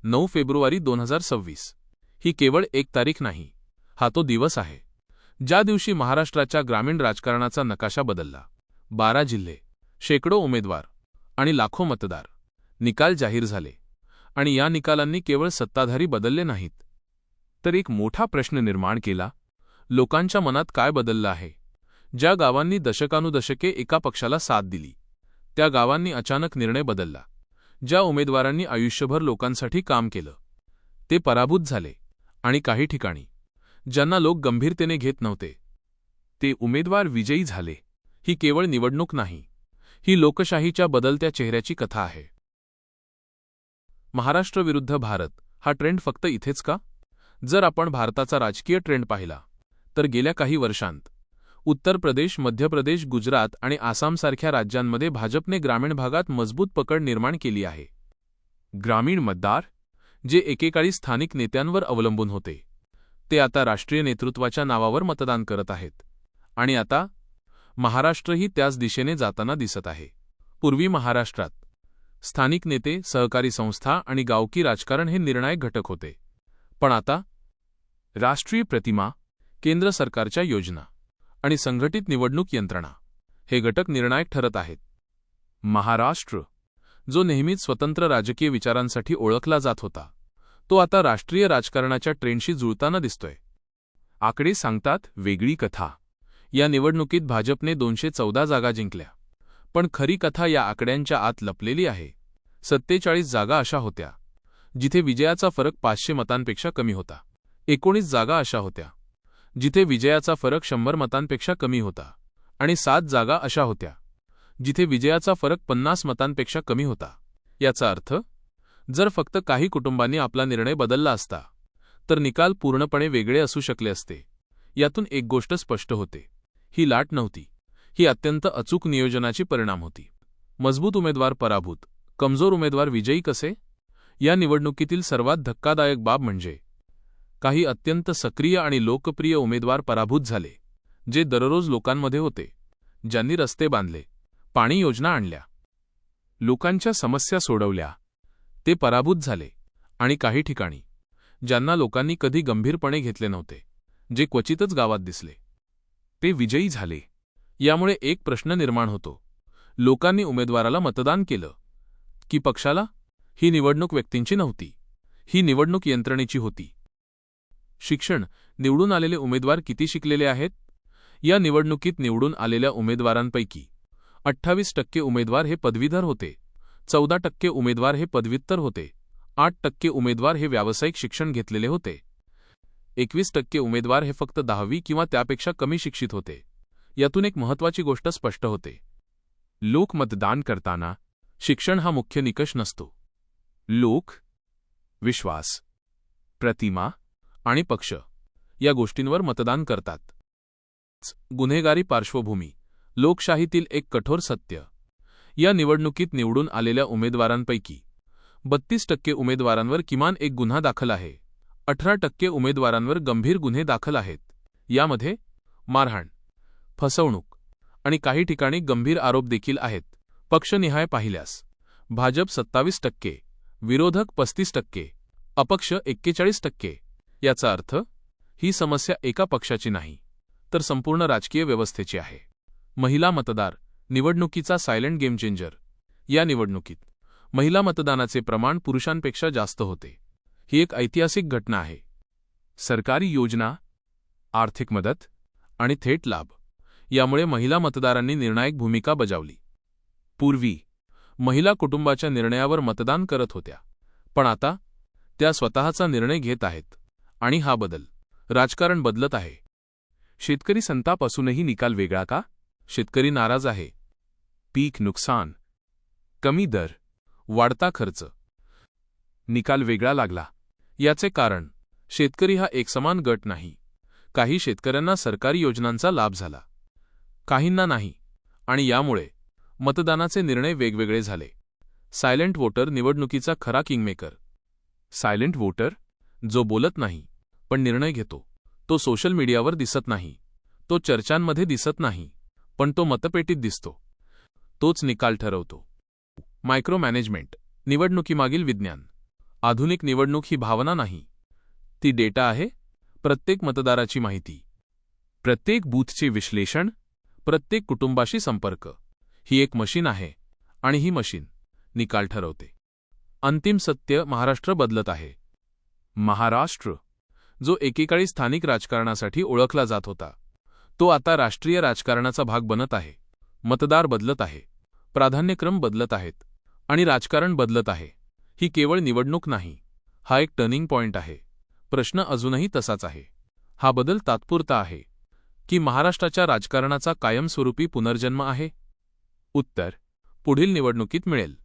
9 February 2026 ही केवळ एक तारीख नाही, हा तो दिवस आहे ज्या दिवशी महाराष्ट्राच्या ग्रामीण राजकारणाचा नकाशा बदलला. 12 जिल्हे, शेकडो उमेदवार आणि लाखो मतदार, निकाल जाहीर झाले. आणि या निकालांनी केवळ सत्ताधारी बदलले नाहीत, तर एक मोठा प्रश्न निर्माण केला. लोकांच्या मनात काय बदललं आहे? ज्या गावांनी दशकानुदशके एका पक्षाला साथ दिली, त्या गावांनी अचानक निर्णय बदलला. ज्या उमेदवारांनी आयुष्यभर लोकांसाठी काम केलं, ते पराभूत झाले. आणि काही ठिकाणी ज्यांना लोक गंभीरतेने घेत नव्हते, ते उमेदवार विजयी झाले. ही केवळ निवडणूक नाही, ही लोकशाहीच्या बदलत्या चेहऱ्याची कथा आहे. महाराष्ट्र विरुद्ध भारत हा ट्रेंड फक्त इथेच का? जर आपण भारताचा राजकीय ट्रेंड पाहिला, तर गेल्या काही वर्षांत उत्तर प्रदेश, मध्य प्रदेश, गुजरात आणि आसामसारख्या राज्यांमध्ये भाजपने ग्रामीण भागात मजबूत पकड निर्माण केली आहे. ग्रामीण मतदार, जे एकेकाळी स्थानिक नेत्यांवर अवलंबून होते, ते आता राष्ट्रीय नेतृत्वाच्या नावावर मतदान करत आहेत. आणि आता महाराष्ट्रही त्याच दिशेने जाताना दिसत आहे. पूर्वी महाराष्ट्रात स्थानिक नेते, सहकारी संस्था आणि गावकी राजकारण हे निर्णायक घटक होते. पण आता राष्ट्रीय प्रतिमा, केंद्र सरकारच्या योजना आणि संघटित निवडणूक यंत्रणा हे घटक निर्णायक ठरत आहेत. महाराष्ट्र, जो नेहमीच स्वतंत्र राजकीय विचारांसाठी ओळखला जात होता, तो आता राष्ट्रीय राजकारणाच्या ट्रेंडशी जुळताना दिसतोय. आकडे सांगतात वेगळी कथा. या निवडणुकीत भाजपने 214 जागा जिंकल्या. पण खरी कथा या आकड्यांच्या आत लपलेली आहे. 47 जागा अशा होत्या जिथे विजयाचा फरक 500 मतांपेक्षा कमी होता. 19 जागा अशा होत्या जिथे विजयाचा फरक 100 मतांपेक्षा कमी होता. आणि 7 जागा अशा होत्या जिथे विजयाचा फरक 50 मतांपेक्षा कमी होता. याचा अर्थ, जर फक्त काही कुटुंबांनी आपला निर्णय बदलला असता, तर निकाल पूर्णपणे वेगळे असू शकले असते. यातून एक गोष्ट स्पष्ट होते, ही लाट नव्हती, ही अत्यंत अचूक नियोजनाची परिणाम होती. मजबूत उमेदवार पराभूत, कमजोर उमेदवार विजयी कसे? या निवडणुकीतील सर्वात धक्कादायक बाब म्हणजे काही अत्यंत सक्रिय आणि लोकप्रिय उमेदवार पराभूत झाले, जे दररोज लोकांमध्ये होते, ज्यांनी रस्ते बांधले, पाणी योजना आणल्या, लोकांच्या समस्या सोडवल्या. ते पराभूत झाले. आणि काही ठिकाणी ज्यांना लोकांनी कधी गंभीरपणे घेतले नव्हते, जे क्वचितच गावात दिसले, ते विजयी झाले. यामुळे एक प्रश्न निर्माण होतो, लोकांनी उमेदवाराला मतदान केलं की पक्षाला? ही निवडणूक व्यक्तींची नव्हती, ही निवडणूक यंत्रणेची होती. शिक्षण, निवडून आलेले उमेदवार किती शिकलेले आहेत? या निवडणुकीत निवडून आलेल्या उमेदवारांपैकी 28% उमेदवार हे पदवीधर होते, 14% उमेदवार हे पदव्युत्तर होते, 8% उमेदवार हे व्यावसायिक शिक्षण घेतलेले होते, 21% उमेदवार हे फक्त 10वी किंवा त्यापेक्षा कमी शिक्षित होते. यातून एक महत्त्वाची गोष्ट स्पष्ट होते, लोक मतदान करताना शिक्षण हा मुख्य निकष नसतो. लोक विश्वास, प्रतिमा आणि पक्ष या गोष्टींवर मतदान करतात. गुन्हेगारी पार्श्वभूमी, लोकशाहीतील एक कठोर सत्य. या निवडणुकीत निवडून आलेल्या उमेदवारांपैकी 32% उमेदवारांवर किमान एक गुन्हा दाखल आहे, 18% उमेदवारांवर गंभीर गुन्हे दाखल आहेत. यामध्ये मारहाण, फसवणूक आणि काही ठिकाणी गंभीर आरोप देखील आहेत. पक्षनिहाय पाहिल्यास भाजप 27%, विरोधक 35%, अपक्ष 41%. याचा अर्थ, ही समस्या एका पक्षाची नाही, तर संपूर्ण राजकीय व्यवस्थेची आहे. महिला मतदार, निवडणुकीचा सायलेंट गेम चेंजर. या निवडणुकीत महिला मतदानाचे प्रमाण पुरुषांपेक्षा जास्त होते. ही एक ऐतिहासिक घटना आहे. सरकारी योजना, आर्थिक मदत आणि थेट लाभ यामुळे महिला मतदारांनी निर्णायक भूमिका बजावली. पूर्वी महिला कुटुंबाच्या निर्णयावर मतदान करत होत्या, पण आता त्या स्वतःचा निर्णय घेत आहेत. आणि हा बदल, राजकारण बदलत आहे. शेतकरी संताप असूनही निकाल वेगळा का? शेतकरी नाराज आहे. पीक नुकसान, कमी दर, वाढता खर्च. निकाल वेगळा लागला. याचे कारण, शेतकरी हा एकसमान गट नाही. काही शेतकऱ्यांना सरकारी योजनांचा लाभ झाला, काहींना नाही. आणि यामुळे मतदानाचे निर्णय वेगवेगळे झाले. सायलेंट वोटर, निवडणुकीचा खरा किंगमेकर. सायलेंट वोटर, जो बोलत नाही पण निर्णय घेतो. तो सोशल मीडियावर दिसत नाही, तो चर्चांमध्ये दिसत नाही, पण तो मतपेटीत दिसतो. तोच निकाल ठरवतो. मायक्रो मॅनेजमेंट, निवडणुकीमागील विज्ञान. आधुनिक निवडणूक ही भावना नाही, ती डेटा आहे, प्रत्येक मतदाराची माहिती, प्रत्येक बूथचे विश्लेषण, प्रत्येक कुटुंबाशी संपर्क. ही एक मशीन आहे आणि ही मशीन निकाल ठरवते. अंतिम सत्य: महाराष्ट्र बदलत आहे. महाराष्ट्र, जो एकेकाळी स्थानिक राजकारणासाठी ओळखला जात होता, तो आता राष्ट्रीय राजकारणाचा भाग बनत आहे. मतदार बदलत आहे, प्राधान्यक्रम बदलत आहेत आणि राजकारण बदलत आहे. ही केवळ निवडणूक नाही, हा एक टर्निंग पॉइंट आहे. प्रश्न अजूनही तसाच आहे: हा बदल तात्पुरता आहे की महाराष्ट्राच्या राजकारणाचा कायमस्वरूपी पुनर्जन्म आहे? उत्तर पुढील निवडणुकीत मिळेल.